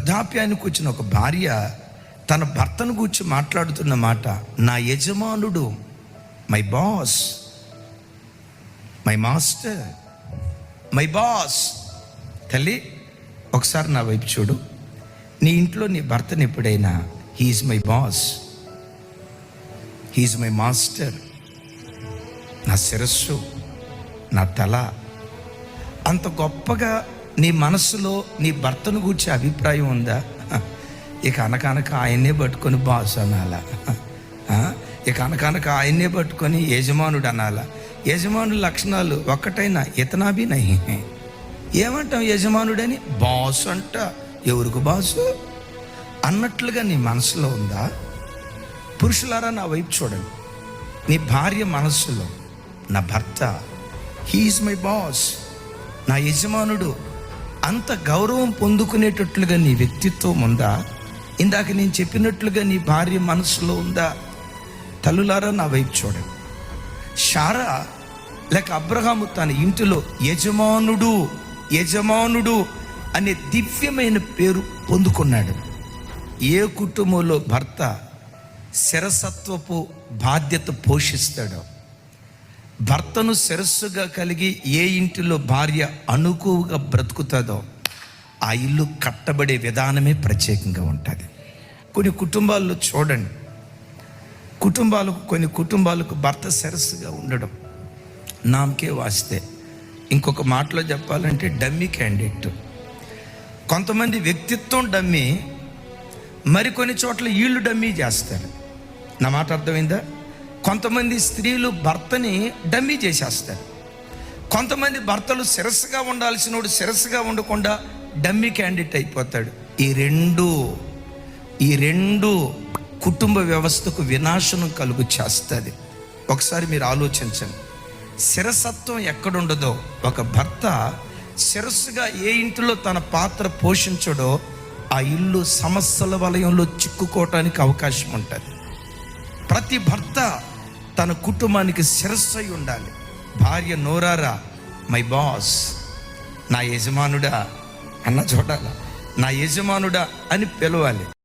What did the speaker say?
వృద్ధాప్యానికి వచ్చిన ఒక భార్య తన భర్తను గురించి మాట్లాడుతున్న మాట, నా యజమానుడు, my boss, my master, my boss. తల్లి, ఒకసారి నా వైపు చూడు. నీ ఇంట్లో నీ భర్తను ఎప్పుడైనా he's my boss, he's my master, నా శిరస్సు, నా తల, అంత గొప్పగా నీ మనసులో నీ భర్తను గూర్చి అభిప్రాయం ఉందా? ఇక అనకనక ఆయన్నే పట్టుకొని బాస్ అనాలా? ఇక అనకనక ఆయన్నే పట్టుకొని యజమానుడు అనాలా? యజమానుడి లక్షణాలు ఒక్కటైనా ఇతనాభి నహి. ఏమంటాం యజమానుడని? బాస్ అంట. ఎవరికి బాసు అన్నట్లుగా నీ మనసులో ఉందా? పురుషులారా, నా వైపు చూడండి. నీ భార్య మనస్సులో, నా భర్త హీఈస్ మై బాస్, నా యజమానుడు, అంత గౌరవం పొందుకునేటట్లుగా నీ వ్యక్తిత్వం ఉందా? ఇందాక నేను చెప్పినట్లుగా నీ భార్య మనసులో ఉందా? తల్లులారా, నా వైపు చూడండి. శారా లేక అబ్రహాము తన ఇంటిలో యజమానుడు, యజమానుడు అనే దివ్యమైన పేరు పొందుకున్నాడు. ఏ కుటుంబంలో భర్త శిరసత్వపు బాధ్యత పోషిస్తాడో, భర్తను శిరస్సుగా కలిగి ఏ ఇంటిలో భార్య అనుకువగా బ్రతుకుతుందో ఆ ఇల్లు కట్టబడే విధానమే ప్రత్యేకంగా ఉంటుంది. కొన్ని కుటుంబాల్లో చూడండి, కొన్ని కుటుంబాలకు భర్త శిరస్సుగా ఉండడం నామకే వాస్తే, ఇంకొక మాటలో చెప్పాలంటే డమ్మీ క్యాండిడేట్. కొంతమంది వ్యక్తిత్వం డమ్మీ, మరికొన్ని చోట్ల వీళ్ళు డమ్మీ చేస్తారు. నా మాట అర్థమైందా? కొంతమంది స్త్రీలు భర్తని డమ్మీ చేసేస్తారు. కొంతమంది భర్తలు శిరస్సుగా ఉండాల్సినోడు శిరస్సుగా ఉండకుండా డమ్మీ క్యాండిడేట్ అయిపోతాడు. ఈ రెండు కుటుంబ వ్యవస్థకు వినాశనం కలుగు చేస్తుంది. ఒకసారి మీరు ఆలోచించండి. శిరసత్వం ఎక్కడుండదో, ఒక భర్త శిరస్సుగా ఏ ఇంటిలో తన పాత్ర పోషించడో ఆ ఇల్లు సమస్యల వలయంలో చిక్కుకోవటానికి అవకాశం ఉంటుంది. ప్రతి భర్త తన కుటుంబానికి శిరస్సు అయి ఉండాలి. భార్య నోరారా మై బాస్, నా యజమానుడా అన్న చూడాల, నా యజమానుడా అని పిలవాలి.